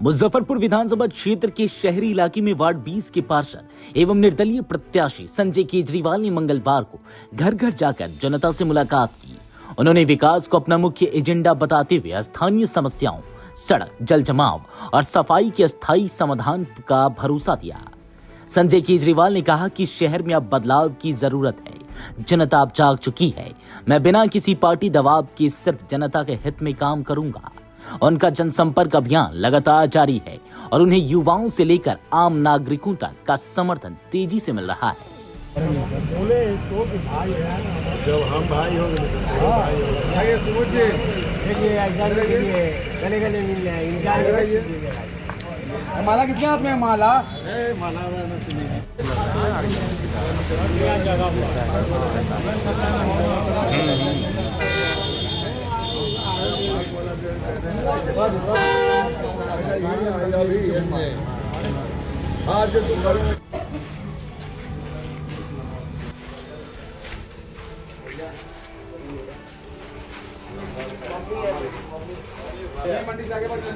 मुजफ्फरपुर विधानसभा क्षेत्र के शहरी इलाके में वार्ड 20 के पार्षद एवं निर्दलीय प्रत्याशी संजय केजरीवाल ने मंगलवार को घर घर जाकर जनता से मुलाकात की। उन्होंने विकास को अपना मुख्य एजेंडा बताते हुए स्थानीय समस्याओं, सड़क, जल जमाव और सफाई के अस्थायी समाधान का भरोसा दिया। संजय केजरीवाल ने कहा कि शहर में अब बदलाव की जरूरत है। जनता अब जाग चुकी है। मैं बिना किसी पार्टी दबाव के सिर्फ जनता के हित में काम करूंगा। उनका जनसंपर्क अभियान लगातार जारी है और उन्हें युवाओं से लेकर आम नागरिकों तक का समर्थन तेजी से मिल रहा है। बोले तो कि भाई है ना, जब हम भाई होंगे गले गले मिल जाए इनका। माला कितने हाथ में है? माला मंडी से आगे बढ़िए,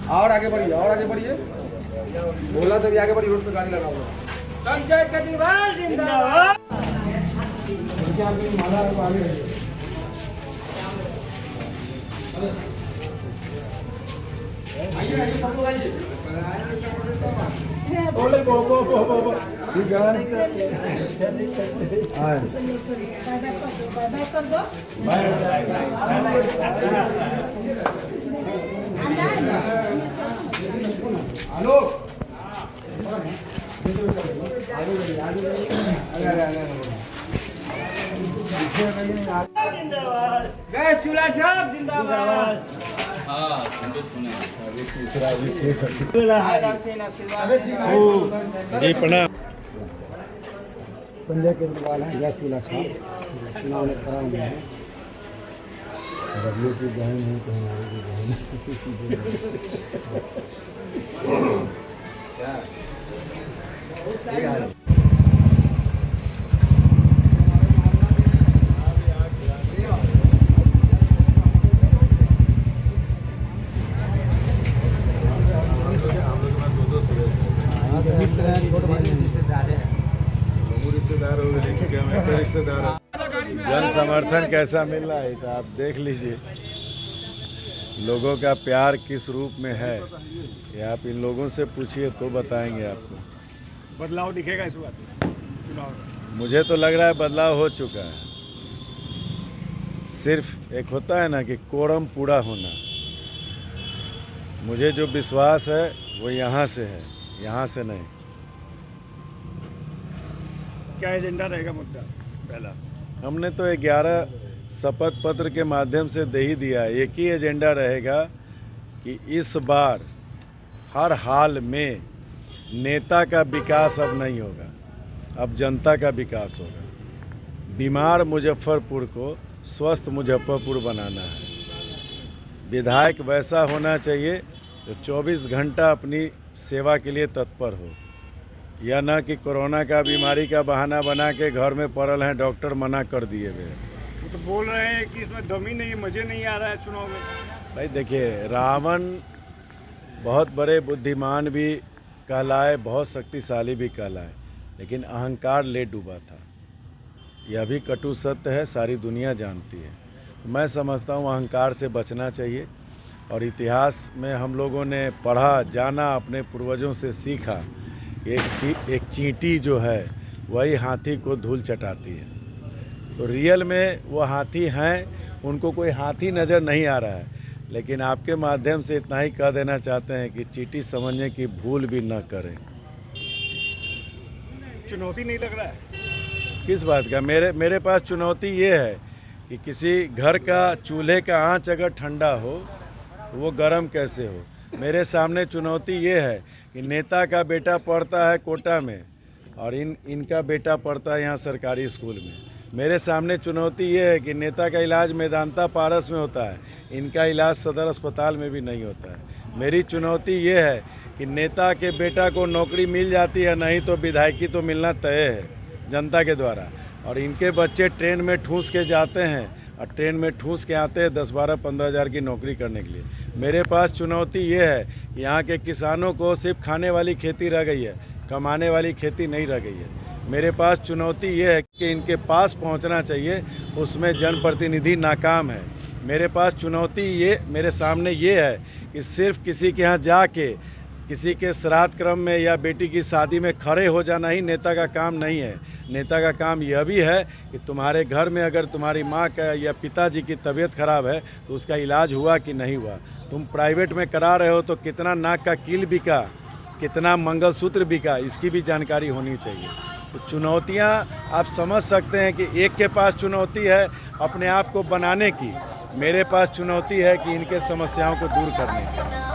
और आगे बढ़िए। बोला तभी आगे बढ़िए, रोड पे गाड़ी लगा हुआ। संजय केजरीवाल जिंदाबाद। ठीक गैस चूल्हा छाप जिंदाबाद। जी प्रणाम। संजय केजरीवाल है, गैस चूल्हा छाप चुनाव में खड़ा हुए हैं। डब्ल्यू की बहन है तो हमारी भी बहन है। जन समर्थन कैसा मिल रहा है तो आप देख लीजिए, लोगों का प्यार किस रूप में है ये आप इन लोगों से पूछिए तो बताएंगे आपको। बदलाव दिखेगा इस बात चुनाव? मुझे तो लग रहा है बदलाव हो चुका है। सिर्फ एक होता है ना कि कोरम पूरा होना। मुझे जो विश्वास है वो यहाँ से है, यहाँ से नहीं। क्या एजेंडा रहेगा मुद्दा? पहला हमने तो 11 शपथ पत्र के माध्यम से दे ही दिया। एक ही एजेंडा रहेगा कि इस बार हर हाल में नेता का विकास अब नहीं होगा, अब जनता का विकास होगा। बीमार मुजफ्फरपुर को स्वस्थ मुजफ्फरपुर बनाना है। विधायक वैसा होना चाहिए जो 24 घंटा अपनी सेवा के लिए तत्पर हो, या न कि कोरोना का बीमारी का बहाना बना के घर में पड़ल हैं, डॉक्टर मना कर दिए हुए। वो तो बोल रहे हैं कि इसमें दमी नहीं, मजे नहीं आ रहा है चुनाव में। भाई देखिए, रावण बहुत बड़े बुद्धिमान भी कहलाए, बहुत शक्तिशाली भी कहलाए, लेकिन अहंकार ले डूबा था। यह भी कटु सत्य है, सारी दुनिया जानती है। मैं समझता हूँ अहंकार से बचना चाहिए। और इतिहास में हम लोगों ने पढ़ा, जाना, अपने पूर्वजों से सीखा। एक चींटी जो है वही हाथी को धूल चटाती है। तो रियल में वो हाथी हैं, उनको कोई हाथी नज़र नहीं आ रहा है। लेकिन आपके माध्यम से इतना ही कह देना चाहते हैं कि चींटी समझने की भूल भी न करें। चुनौती नहीं लग रहा है? किस बात का? मेरे पास चुनौती ये है कि किसी घर का चूल्हे का आँच अगर ठंडा हो तो वो गर्म कैसे हो। मेरे सामने चुनौती ये है कि नेता का बेटा पढ़ता है कोटा में और इनका बेटा पढ़ता है यहाँ सरकारी स्कूल में। मेरे सामने चुनौती ये है कि नेता का इलाज मेदांता पारस में होता है, इनका इलाज सदर अस्पताल में भी नहीं होता है। मेरी चुनौती ये है कि नेता के बेटा को नौकरी मिल जाती है, नहीं तो विधायकी तो मिलना तय है जनता के द्वारा। और इनके बच्चे ट्रेन में ठूस के जाते हैं और ट्रेन में ठूस के आते हैं 10-12-15 हज़ार की नौकरी करने के लिए। मेरे पास चुनौती ये है कि यहाँ के किसानों को सिर्फ खाने वाली खेती रह गई है, कमाने वाली खेती नहीं रह गई है। मेरे पास चुनौती ये है कि इनके पास पहुँचना चाहिए, उसमें जनप्रतिनिधि नाकाम है। मेरे पास चुनौती ये मेरे सामने ये है कि सिर्फ किसी के यहाँ जाके किसी के श्राद्ध क्रम में या बेटी की शादी में खड़े हो जाना ही नेता का काम नहीं है। नेता का काम यह भी है कि तुम्हारे घर में अगर तुम्हारी माँ का या पिताजी की तबीयत खराब है तो उसका इलाज हुआ कि नहीं हुआ। तुम प्राइवेट में करा रहे हो तो कितना नाक का कील बिका, कितना मंगलसूत्र बिका, इसकी भी जानकारी होनी चाहिए। तो चुनौतियाँ आप समझ सकते हैं कि एक के पास चुनौती है अपने आप को बनाने की, मेरे पास चुनौती है कि इनके समस्याओं को दूर करने की।